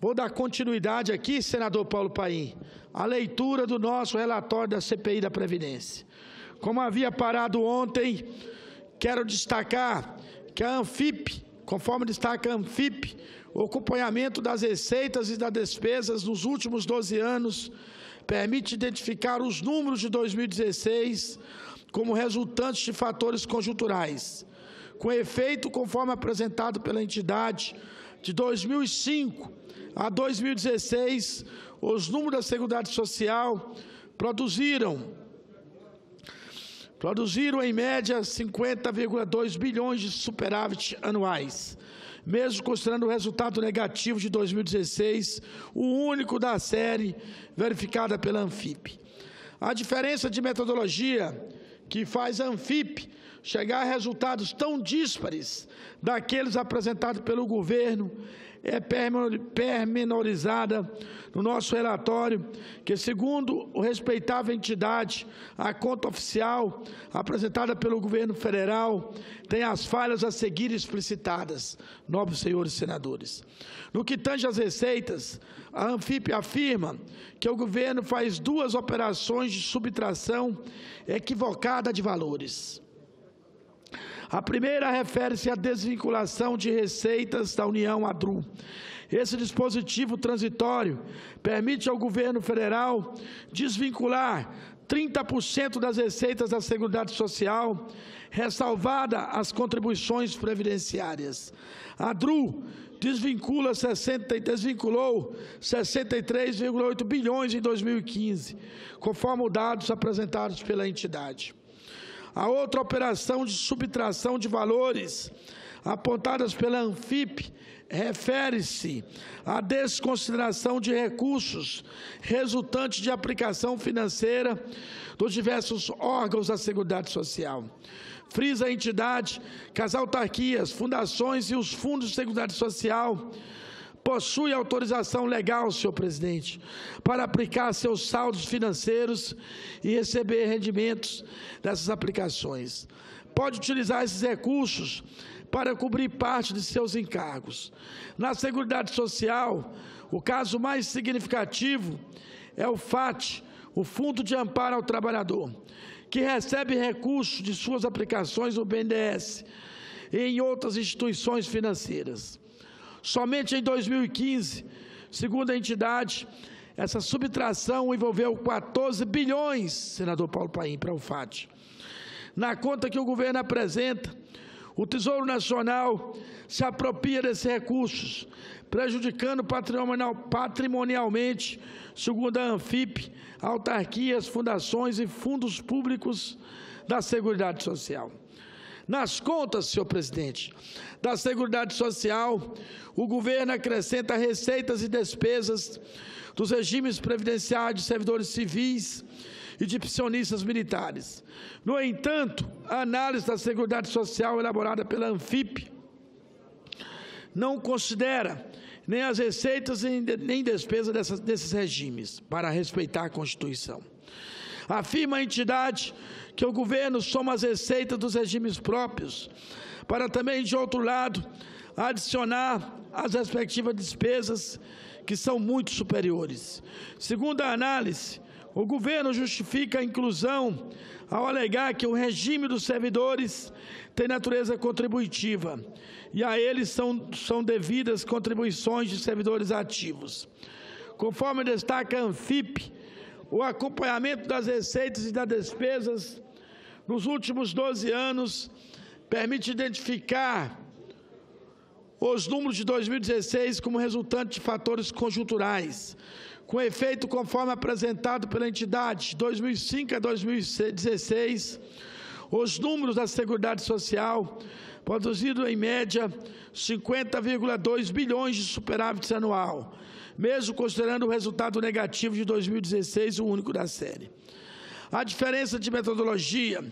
Vou dar continuidade aqui, senador Paulo Paim, à leitura do nosso relatório da CPI da Previdência. Como havia parado ontem, quero destacar que a Anfip, conforme destaca a Anfip, o acompanhamento das receitas e das despesas nos últimos 12 anos permite identificar os números de 2016 como resultantes de fatores conjunturais, com efeito conforme apresentado pela entidade de 2005 a 2016, os números da Seguridade Social produziram em média 50,2 bilhões de superávit anuais, mesmo considerando o resultado negativo de 2016, o único da série verificada pela Anfip. A diferença de metodologia que faz a Anfip chegar a resultados tão díspares daqueles apresentados pelo governo é pormenorizada no nosso relatório, que, segundo o respeitável entidade, a conta oficial apresentada pelo governo federal tem as falhas a seguir explicitadas, nobres senhores senadores. No que tange às receitas, a Anfip afirma que o governo faz duas operações de subtração equivocada de valores. A primeira refere-se à desvinculação de receitas da União ADRU. Esse dispositivo transitório permite ao governo federal desvincular 30% das receitas da Seguridade Social, ressalvada as contribuições previdenciárias. A ADRU desvinculou 63,8 bilhões em 2015, conforme os dados apresentados pela entidade. A outra operação de subtração de valores apontadas pela Anfip refere-se à desconsideração de recursos resultantes de aplicação financeira dos diversos órgãos da Seguridade Social. Frisa a entidade que as autarquias, fundações e os fundos de Seguridade Social possui autorização legal, senhor presidente, para aplicar seus saldos financeiros e receber rendimentos dessas aplicações. Pode utilizar esses recursos para cobrir parte de seus encargos. Na Seguridade Social, o caso mais significativo é o FAT, o Fundo de Amparo ao Trabalhador, que recebe recursos de suas aplicações no BNDES e em outras instituições financeiras. Somente em 2015, segundo a entidade, essa subtração envolveu 14 bilhões, senador Paulo Paim, para o FAT. Na conta que o governo apresenta, o Tesouro Nacional se apropria desses recursos, prejudicando patrimonialmente, segundo a Anfip, autarquias, fundações e fundos públicos da Seguridade Social. Nas contas, senhor presidente, da Seguridade Social, o governo acrescenta receitas e despesas dos regimes previdenciários de servidores civis e de pensionistas militares. No entanto, a análise da Seguridade Social elaborada pela Anfip não considera nem as receitas nem despesas desses regimes, para respeitar a Constituição. Afirma a entidade que o governo soma as receitas dos regimes próprios, para também, de outro lado, adicionar as respectivas despesas, que são muito superiores. Segundo a análise, o governo justifica a inclusão ao alegar que o regime dos servidores tem natureza contributiva e a eles são devidas contribuições de servidores ativos. Conforme destaca a Anfip, o acompanhamento das receitas e das despesas nos últimos 12 anos permite identificar os números de 2016 como resultante de fatores conjunturais, com efeito conforme apresentado pela entidade de 2005 a 2016, os números da Seguridade Social produziram em média 50,2 bilhões de superávit anual, mesmo considerando o resultado negativo de 2016, o único da série. A diferença de metodologia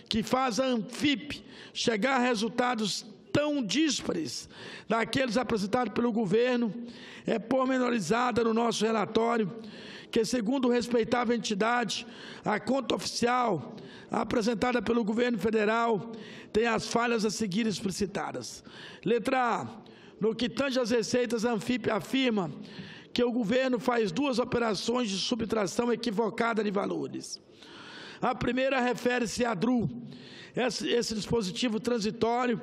que faz a Anfip chegar a resultados tão díspares daqueles apresentados pelo governo é pormenorizada no nosso relatório, que, segundo respeitável entidade, a conta oficial apresentada pelo governo federal tem as falhas a seguir explicitadas. Letra A. No que tange às receitas, a Anfip afirma que o governo faz duas operações de subtração equivocada de valores. A primeira refere-se à DRU. Esse dispositivo transitório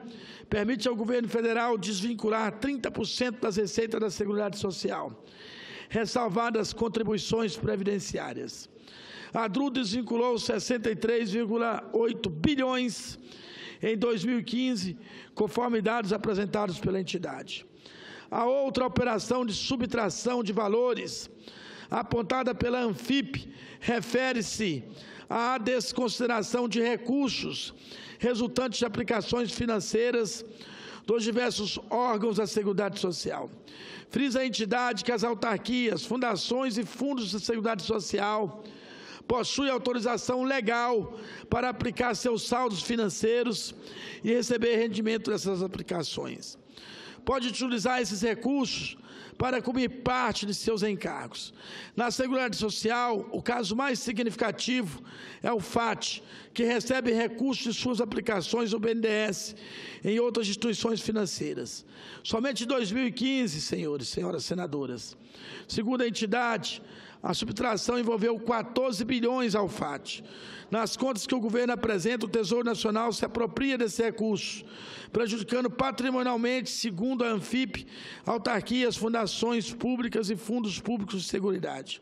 permite ao governo federal desvincular 30% das receitas da Seguridade Social, ressalvadas as contribuições previdenciárias. A DRU desvinculou 63,8 bilhões em 2015, conforme dados apresentados pela entidade. A outra operação de subtração de valores, apontada pela Anfip, refere-se à desconsideração de recursos resultantes de aplicações financeiras dos diversos órgãos da Seguridade Social. Frisa a entidade que as autarquias, fundações e fundos da Seguridade Social possuem autorização legal para aplicar seus saldos financeiros e receber rendimento dessas aplicações. Pode utilizar esses recursos para cobrir parte de seus encargos. Na Seguridade Social, o caso mais significativo é o FAT, que recebe recursos de suas aplicações do BNDES em outras instituições financeiras. Somente em 2015, senhores e senhoras senadoras, segundo a entidade, a subtração envolveu 14 bilhões ao FAT. Nas contas que o governo apresenta, o Tesouro Nacional se apropria desse recurso, prejudicando patrimonialmente, segundo a Anfip, autarquias, fundações públicas e fundos públicos de seguridade.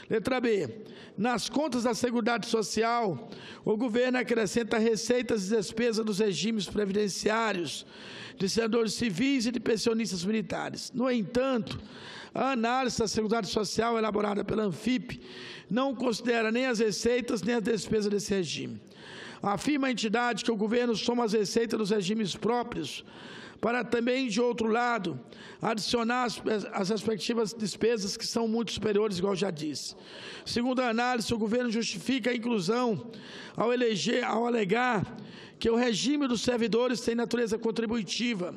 Letra B. Nas contas da Seguridade Social, o governo acrescenta receitas e despesas dos regimes previdenciários de servidores civis e de pensionistas militares. No entanto, a análise da Seguridade Social elaborada pela Anfip não considera nem as receitas nem as despesas desse regime. Afirma a entidade que o governo soma as receitas dos regimes próprios para também, de outro lado, adicionar as respectivas despesas que são muito superiores, igual já disse. Segundo a análise, o governo justifica a inclusão ao alegar que o regime dos servidores tem natureza contributiva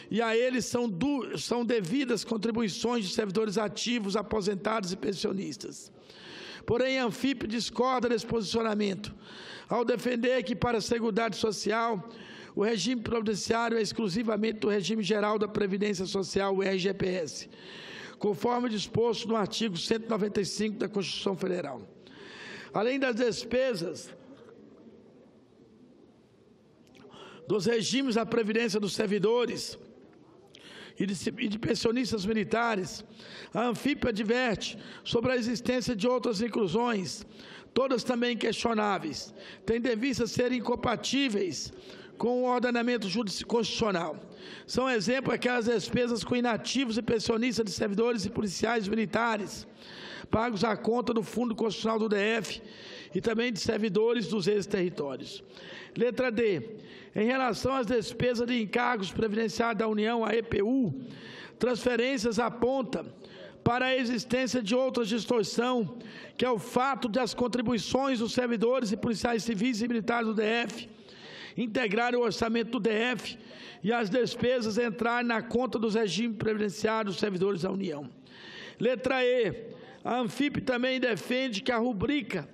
e a eles são devidas contribuições de servidores ativos, aposentados e pensionistas. Porém, a Anfip discorda desse posicionamento, ao defender que, para a Seguridade Social, o regime previdenciário é exclusivamente do Regime Geral da Previdência Social, o RGPS, conforme disposto no artigo 195 da Constituição Federal. Além das despesas dos regimes da Previdência dos servidores e de pensionistas militares, a Anfip adverte sobre a existência de outras inclusões, todas também questionáveis, tendo em vista serem incompatíveis com o ordenamento constitucional. São exemplo aquelas despesas com inativos e pensionistas de servidores e policiais militares, pagos à conta do Fundo Constitucional do DF e também de servidores dos ex-territórios. Letra D. Em relação às despesas de encargos previdenciários da União, a EPU, transferências aponta para a existência de outra distorção, que é o fato de as contribuições dos servidores e policiais civis e militares do DF integrarem o orçamento do DF e as despesas entrarem na conta dos regimes previdenciários dos servidores da União. Letra E. A Anfip também defende que a rubrica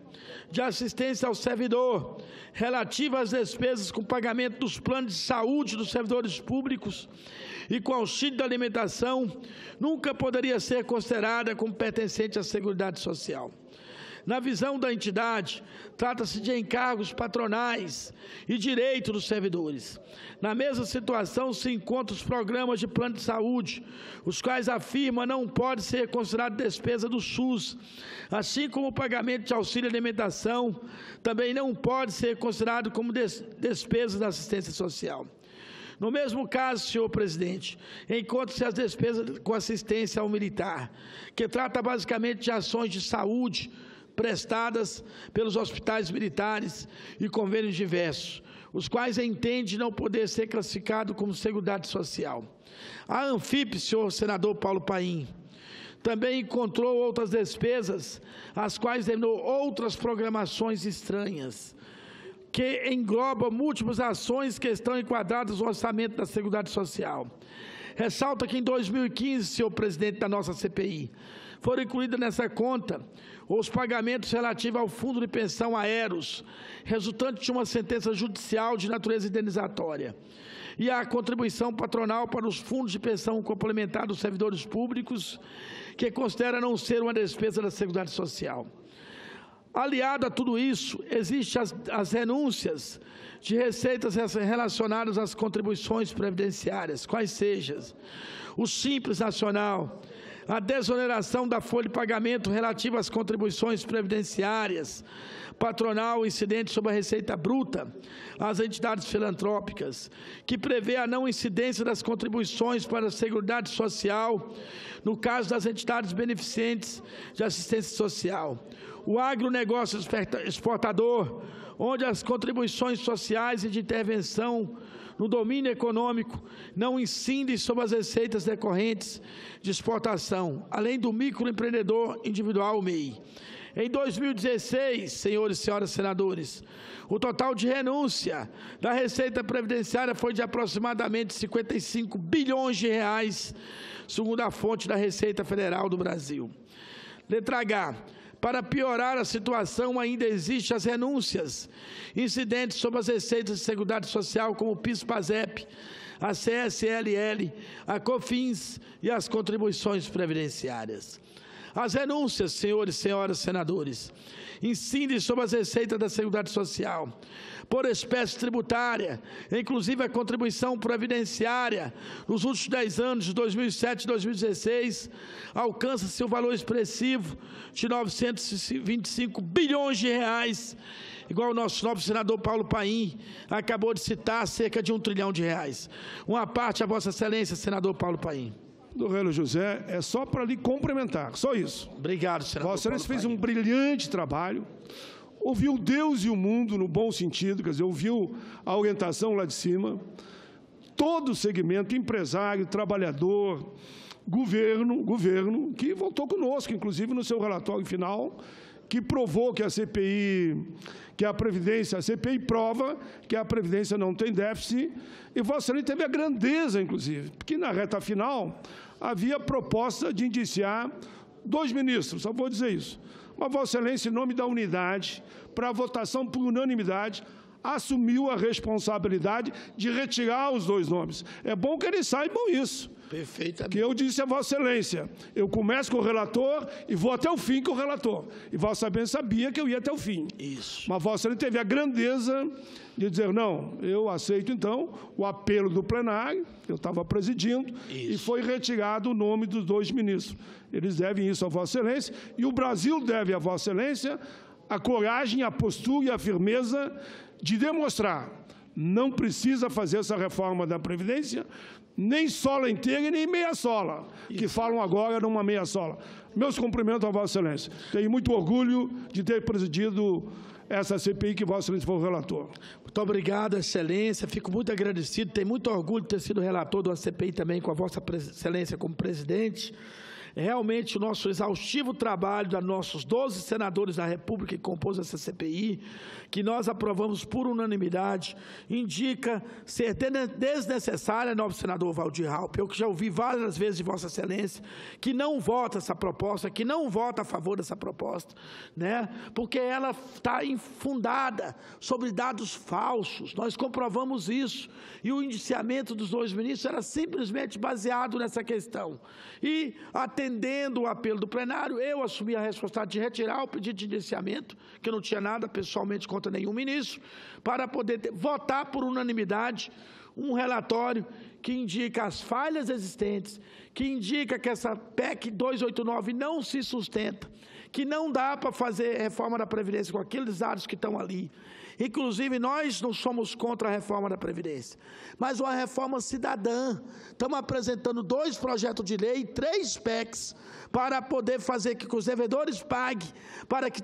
de assistência ao servidor relativa às despesas com pagamento dos planos de saúde dos servidores públicos e com auxílio da alimentação nunca poderia ser considerada como pertencente à Seguridade Social. Na visão da entidade, trata-se de encargos patronais e direito dos servidores. Na mesma situação se encontram os programas de plano de saúde, os quais afirma não pode ser considerado despesa do SUS, assim como o pagamento de auxílio alimentação também não pode ser considerado como despesa da assistência social. No mesmo caso, senhor presidente, encontram-se as despesas com assistência ao militar, que trata basicamente de ações de saúde prestadas pelos hospitais militares e convênios diversos, os quais entende não poder ser classificado como Seguridade Social. A Anfip, senhor senador Paulo Paim, também encontrou outras despesas, as quais denominou outras programações estranhas, que englobam múltiplas ações que estão enquadradas no orçamento da Seguridade Social. ressalta que em 2015, senhor presidente da nossa CPI, foram incluídos nessa conta os pagamentos relativos ao Fundo de Pensão Aeros, resultante de uma sentença judicial de natureza indenizatória, e a contribuição patronal para os fundos de pensão complementar dos servidores públicos, que considera não ser uma despesa da Seguridade Social. Aliado a tudo isso, existem as renúncias de receitas relacionadas às contribuições previdenciárias, quais sejam o Simples Nacional, a desoneração da folha de pagamento relativa às contribuições previdenciárias, patronal incidente sobre a receita bruta às entidades filantrópicas, que prevê a não incidência das contribuições para a Seguridade Social no caso das entidades beneficentes de assistência social. O agronegócio exportador, onde as contribuições sociais e de intervenção no domínio econômico não incidem sobre as receitas decorrentes de exportação, além do microempreendedor individual MEI. Em 2016, senhores e senhoras senadores, o total de renúncia da Receita Previdenciária foi de aproximadamente 55 bilhões de reais, segundo a fonte da Receita Federal do Brasil. Letra H. Para piorar a situação, ainda existem as renúncias incidentes sobre as receitas de Seguridade Social, como o PIS/PASEP, a CSLL, a COFINS e as contribuições previdenciárias. As renúncias, senhores e senhoras senadores, incidem sobre as receitas da Seguridade Social, por espécie tributária, inclusive a contribuição previdenciária, nos últimos 10 anos, de 2007 e 2016, alcança-se o valor expressivo de 925 bilhões de reais, igual o nosso novo senador Paulo Paim acabou de citar, cerca de 1 trilhão de reais. Uma parte a Vossa Excelência, senador Paulo Paim. Do Relho José, é só para lhe cumprimentar, só isso. Obrigado, senador. Vossa Excelência fez um brilhante trabalho, ouviu Deus e o mundo no bom sentido, quer dizer, ouviu a orientação lá de cima, todo o segmento, empresário, trabalhador, governo, que voltou conosco, inclusive no seu relatório final, que provou que a CPI, que a Previdência, a CPI prova que a Previdência não tem déficit, e Vossa Excelência teve a grandeza, inclusive, porque na reta final havia proposta de indiciar 2 ministros, só vou dizer isso. Mas Vossa Excelência, em nome da unidade, para a votação por unanimidade, assumiu a responsabilidade de retirar os 2 nomes. É bom que eles saibam isso. Perfeitamente. Que eu disse a Vossa Excelência, eu começo com o relator e vou até o fim com o relator. E Vossa Excelência sabia que eu ia até o fim. Isso. Mas Vossa Excelência teve a grandeza de dizer, não, eu aceito então o apelo do plenário, eu estava presidindo, isso, e foi retirado o nome dos 2 ministros. Eles devem isso a Vossa Excelência, e o Brasil deve a Vossa Excelência a coragem, a postura e a firmeza de demonstrar, não precisa fazer essa reforma da Previdência, nem sola inteira e nem meia sola, que falam agora numa meia sola. Meus cumprimentos a Vossa Excelência. Tenho muito orgulho de ter presidido essa CPI que Vossa Excelência foi o relator. Muito obrigado, Excelência. Fico muito agradecido. Tenho muito orgulho de ter sido relator de uma CPI também com a Vossa Excelência como presidente. Realmente, o nosso exaustivo trabalho dos nossos 12 senadores da República que compôs essa CPI, que nós aprovamos por unanimidade, indica ser desnecessária, novo senador Waldir Raupp. Eu que já ouvi várias vezes de Vossa Excelência que não vota essa proposta, que não vota a favor dessa proposta, né? Porque ela está infundada sobre dados falsos. Nós comprovamos isso. E o indiciamento dos 2 ministros era simplesmente baseado nessa questão. E atendendo o apelo do plenário, eu assumi a responsabilidade de retirar o pedido de indiciamento, que eu não tinha nada pessoalmente contra nenhum ministro, para poder votar por unanimidade um relatório que indica as falhas existentes, que indica que essa PEC 289 não se sustenta, que não dá para fazer reforma da Previdência com aqueles dados que estão ali. Inclusive, nós não somos contra a reforma da Previdência, mas uma reforma cidadã. Estamos apresentando 2 projetos de lei, 3 PECs, para poder fazer que os devedores paguem, para que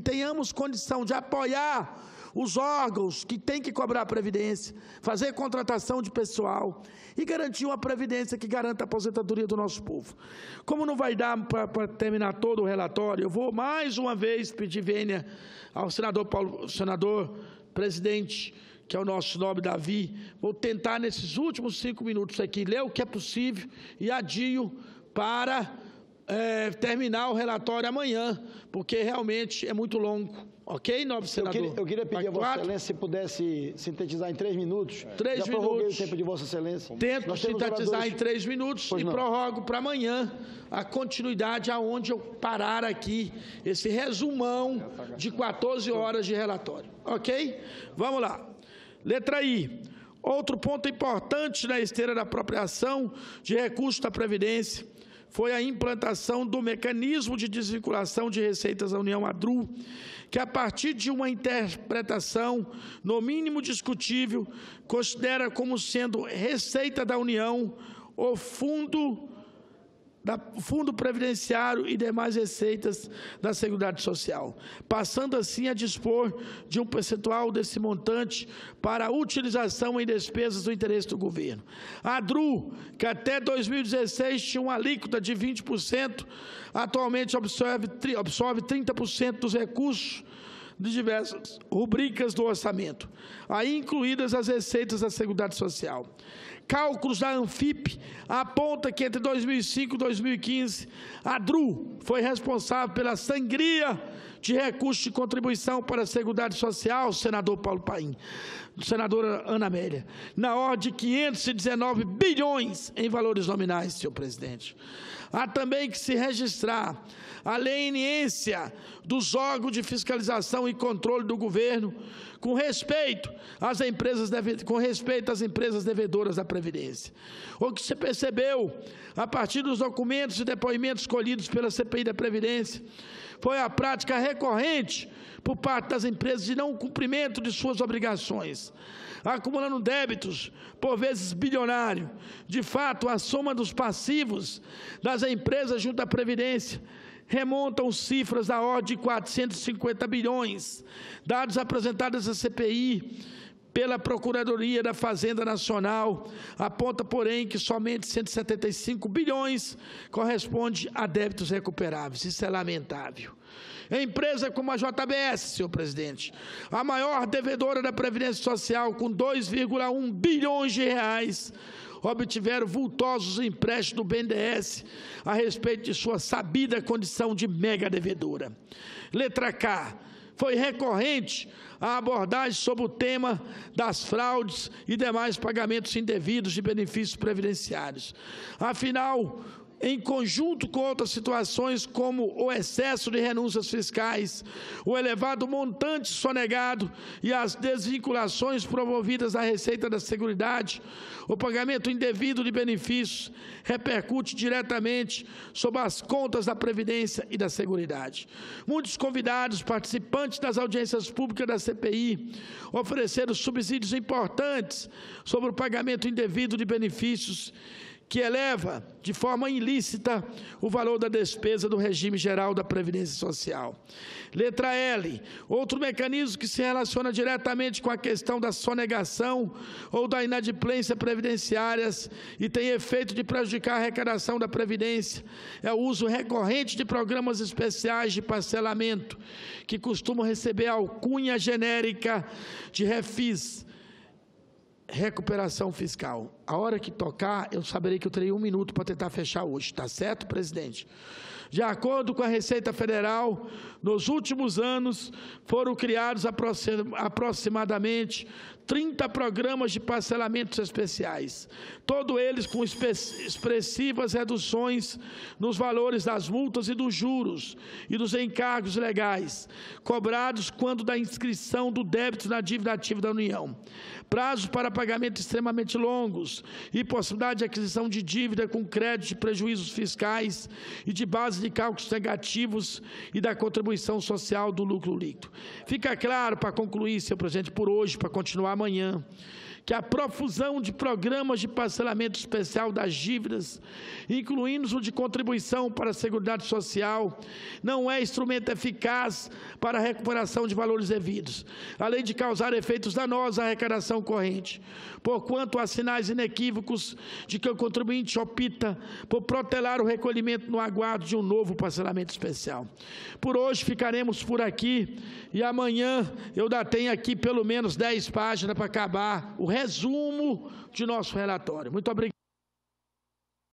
tenhamos condição de apoiar os órgãos que têm que cobrar a Previdência, fazer contratação de pessoal e garantir uma Previdência que garanta a aposentadoria do nosso povo. Como não vai dar para terminar todo o relatório, eu vou mais uma vez pedir vênia ao senador presidente, que é o nosso nobre Davi. Vou tentar, nesses últimos 5 minutos aqui, ler o que é possível e adio para terminar o relatório amanhã, porque realmente é muito longo. Ok, nobre senador? Eu queria pedir a Vossa Excelência se pudesse sintetizar em 3 minutos. 3 Já minutos. prorroguei o tempo de Vossa Excelência. Tento sintetizar em 3 minutos e prorrogo para amanhã a continuidade aonde eu parar aqui, esse resumão de 14 horas de relatório. Ok? Vamos lá. Letra I. Outro ponto importante na esteira da apropriação de recursos da Previdência foi a implantação do mecanismo de desvinculação de receitas da União ADRU, que, a partir de uma interpretação, no mínimo discutível, considera como sendo receita da União o Fundo Previdenciário e demais receitas da Seguridade Social, passando assim a dispor de um percentual desse montante para a utilização em despesas do interesse do governo. A ADRU, que até 2016 tinha uma alíquota de 20%, atualmente absorve 30% dos recursos de diversas rubricas do orçamento, aí incluídas as receitas da Seguridade Social. Cálculos da Anfip apontam que entre 2005 e 2015, a ADRU foi responsável pela sangria de recursos de contribuição para a Seguridade Social, senador Paulo Paim, senadora Ana Amélia, na ordem de 519 bilhões em valores nominais, senhor presidente. Há também que se registrar a leniência dos órgãos de fiscalização e controle do governo com respeito às empresas devedoras da Previdência. O que se percebeu, a partir dos documentos e depoimentos colhidos pela CPI da Previdência, foi a prática recorrente por parte das empresas de não cumprimento de suas obrigações, acumulando débitos, por vezes bilionários. De fato, a soma dos passivos das empresas junto à Previdência remontam cifras da ordem de 450 bilhões. Dados apresentados à CPI pela Procuradoria da Fazenda Nacional aponta, porém, que somente 175 bilhões corresponde a débitos recuperáveis. Isso é lamentável. Empresa como a JBS, senhor presidente, a maior devedora da Previdência Social, com 2,1 bilhões de reais, obtiveram vultosos empréstimos do BNDES a respeito de sua sabida condição de mega devedora. Letra K. Foi recorrente a abordagem sobre o tema das fraudes e demais pagamentos indevidos de benefícios previdenciários. Afinal, em conjunto com outras situações como o excesso de renúncias fiscais, o elevado montante sonegado e as desvinculações promovidas à Receita da Seguridade, o pagamento indevido de benefícios repercute diretamente sobre as contas da Previdência e da Seguridade. Muitos convidados, participantes das audiências públicas da CPI, ofereceram subsídios importantes sobre o pagamento indevido de benefícios, que eleva de forma ilícita o valor da despesa do regime geral da Previdência Social. Letra L. Outro mecanismo que se relaciona diretamente com a questão da sonegação ou da inadimplência previdenciárias e tem efeito de prejudicar a arrecadação da Previdência é o uso recorrente de programas especiais de parcelamento, que costumam receber a alcunha genérica de refis, recuperação fiscal. A hora que tocar, eu saberei que eu terei 1 minuto para tentar fechar hoje. Está certo, presidente? De acordo com a Receita Federal, nos últimos anos foram criados aproximadamente 30 programas de parcelamentos especiais, todos eles com expressivas reduções nos valores das multas e dos juros e dos encargos legais, cobrados quando da inscrição do débito na dívida ativa da União. Prazos para pagamento extremamente longos e possibilidade de aquisição de dívida com crédito de prejuízos fiscais e de base de cálculos negativos e da contribuição social do lucro líquido. Fica claro, para concluir, senhor presidente, por hoje, para continuar amanhã, que a profusão de programas de parcelamento especial das dívidas, incluindo o de contribuição para a Seguridade Social, não é instrumento eficaz para a recuperação de valores devidos, além de causar efeitos danosos à arrecadação corrente, porquanto há sinais inequívocos de que o contribuinte opta por protelar o recolhimento no aguardo de um novo parcelamento especial. Por hoje ficaremos por aqui e amanhã eu ainda tenho aqui pelo menos 10 páginas para acabar o resumo de nosso relatório. Muito obrigado.